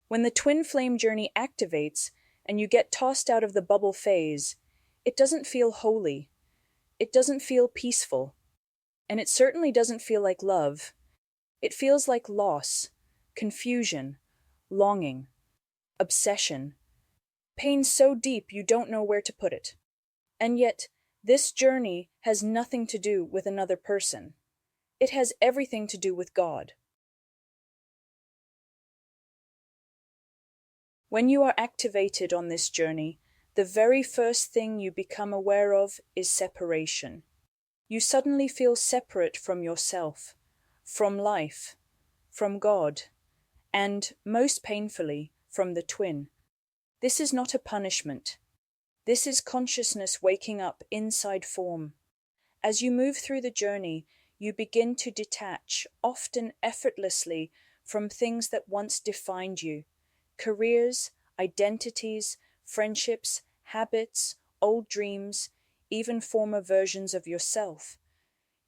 When the twin flame journey activates and you get tossed out of the bubble phase, it doesn't feel holy, it doesn't feel peaceful, and it certainly doesn't feel like love. It feels like loss, confusion, longing, obsession, pain so deep you don't know where to put it. And yet, this journey has nothing to do with another person. It has everything to do with God. When you are activated on this journey, the very first thing you become aware of is separation. You suddenly feel separate from yourself, from life, from God, and, most painfully, from the twin. This is not a punishment. This is consciousness waking up inside form. As you move through the journey, you begin to detach, often effortlessly, from things that once defined you: careers, identities, friendships, habits, old dreams, even former versions of yourself.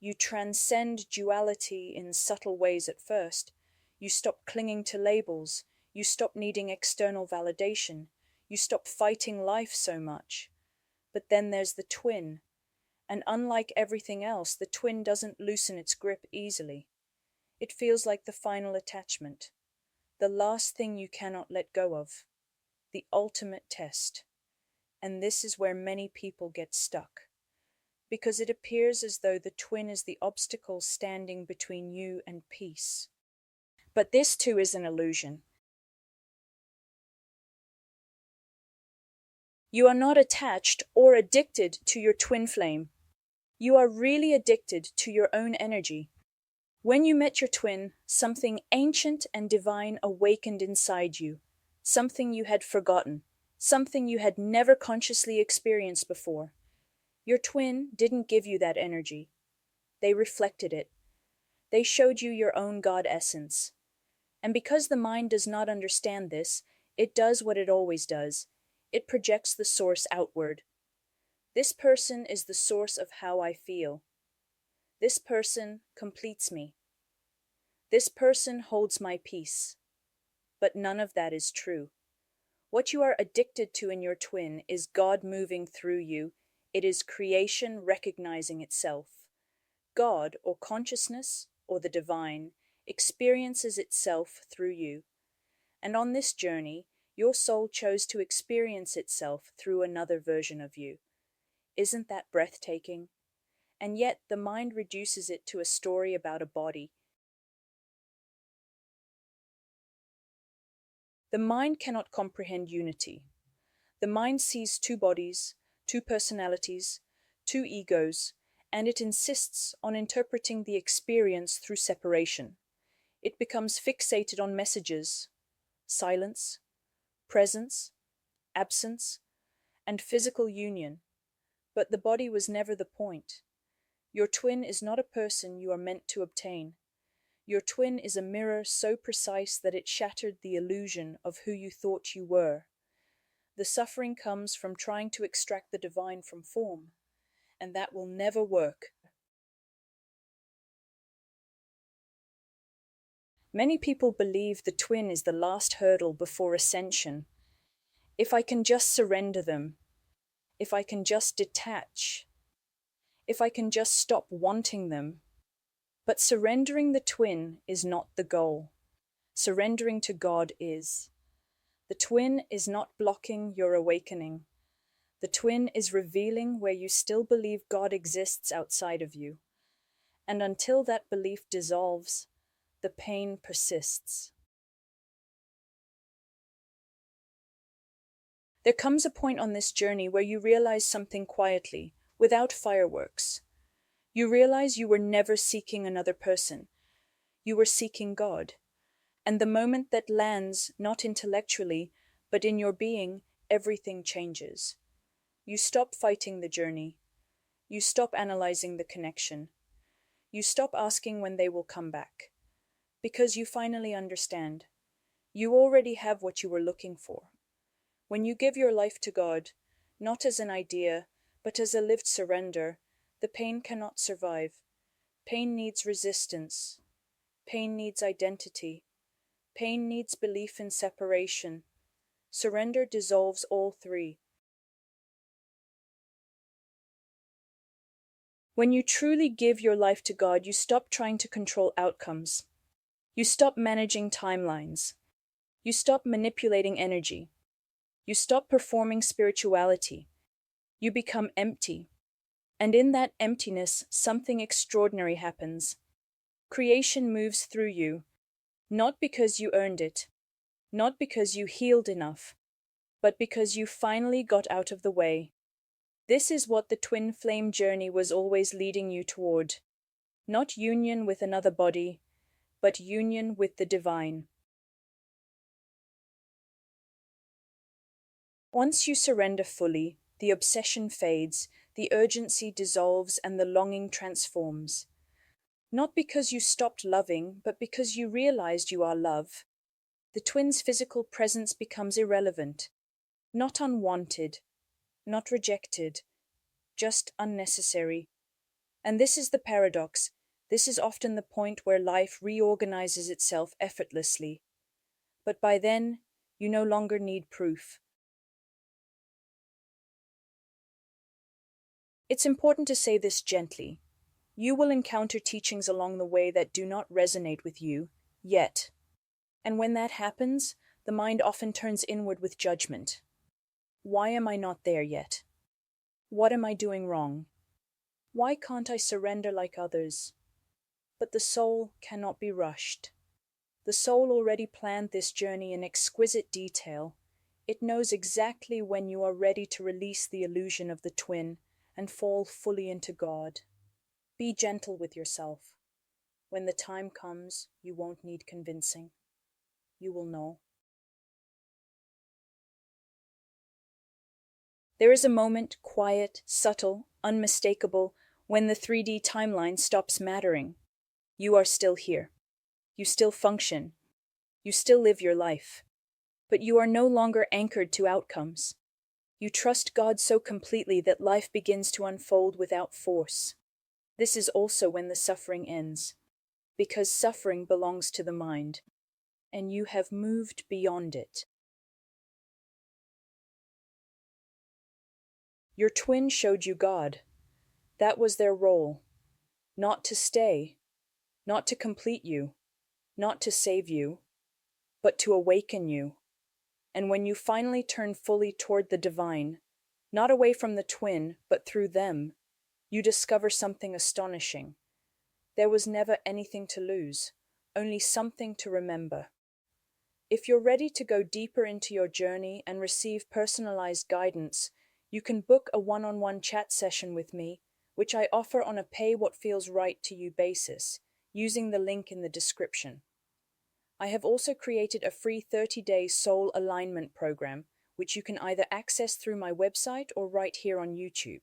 You transcend duality in subtle ways at first. You stop clinging to labels. You stop needing external validation. You stop fighting life so much. But then there's the twin. And unlike everything else, the twin doesn't loosen its grip easily. It feels like the final attachment, the last thing you cannot let go of, the ultimate test. And this is where many people get stuck, because it appears as though the twin is the obstacle standing between you and peace. But this too is an illusion. You are not attached or addicted to your twin flame. You are really addicted to your own energy. When you met your twin, something ancient and divine awakened inside you, something you had forgotten, something you had never consciously experienced before. Your twin didn't give you that energy. They reflected it. They showed you your own God essence. And because the mind does not understand this, it does what it always does. It projects the source outward. This person is the source of how I feel. This person completes me. This person holds my peace. But none of that is true. What you are addicted to in your twin is God moving through you. It is creation recognizing itself. God, or consciousness, or the divine, experiences itself through you. And on this journey, your soul chose to experience itself through another version of you. Isn't that breathtaking? And yet the mind reduces it to a story about a body. The mind cannot comprehend unity. The mind sees two bodies, two personalities, two egos, and it insists on interpreting the experience through separation. It becomes fixated on messages, silence, presence, absence, and physical union. But the body was never the point. Your twin is not a person you are meant to obtain. Your twin is a mirror so precise that it shattered the illusion of who you thought you were. The suffering comes from trying to extract the divine from form, and that will never work. Many people believe the twin is the last hurdle before ascension. If I can just surrender them, if I can just detach, if I can just stop wanting them. But surrendering the twin is not the goal. Surrendering to God is. The twin is not blocking your awakening. The twin is revealing where you still believe God exists outside of you. And until that belief dissolves, the pain persists. There comes a point on this journey where you realize something quietly, without fireworks. You realize you were never seeking another person. You were seeking God. And the moment that lands, not intellectually, but in your being, everything changes. You stop fighting the journey. You stop analyzing the connection. You stop asking when they will come back. Because you finally understand. You already have what you were looking for. When you give your life to God, not as an idea, but as a lived surrender, the pain cannot survive. Pain needs resistance. Pain needs identity. pain needs belief in separation. Surrender dissolves all three. When you truly give your life to God, you stop trying to control outcomes. You stop managing timelines. You stop manipulating energy. You stop performing spirituality. You become empty. And in that emptiness, something extraordinary happens. Creation moves through you, not because you earned it, not because you healed enough, but because you finally got out of the way. This is what the twin flame journey was always leading you toward. Not union with another body, but union with the divine. Once you surrender fully, the obsession fades, the urgency dissolves, and the longing transforms. Not because you stopped loving, but because you realized you are love. The twin's physical presence becomes irrelevant, not unwanted, not rejected, just unnecessary. And this is the paradox. This is often the point where life reorganizes itself effortlessly. But by then, you no longer need proof. It's important to say this gently. You will encounter teachings along the way that do not resonate with you, yet. And when that happens, the mind often turns inward with judgment. Why am I not there yet? What am I doing wrong? Why can't I surrender like others? But the soul cannot be rushed. The soul already planned this journey in exquisite detail. It knows exactly when you are ready to release the illusion of the twin and fall fully into God. Be gentle with yourself. When the time comes, you won't need convincing. You will know. There is a moment, quiet, subtle, unmistakable, when the 3D timeline stops mattering. You are still here. You still function. You still live your life. But you are no longer anchored to outcomes. You trust God so completely that life begins to unfold without force. This is also when the suffering ends, because suffering belongs to the mind, and you have moved beyond it. Your twin showed you God. That was their role. Not to stay, not to complete you, not to save you, but to awaken you. And when you finally turn fully toward the divine, not away from the twin, but through them, you discover something astonishing. There was never anything to lose, only something to remember. If you're ready to go deeper into your journey and receive personalized guidance, you can book a one-on-one chat session with me, which I offer on a pay what feels right to you basis, using the link in the description. I have also created a free 30-day soul alignment program, which you can either access through my website or right here on YouTube.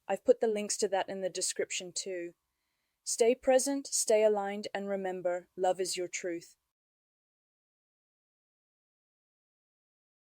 I've put the links to that in the description too. Stay present, stay aligned, and remember, love is your truth.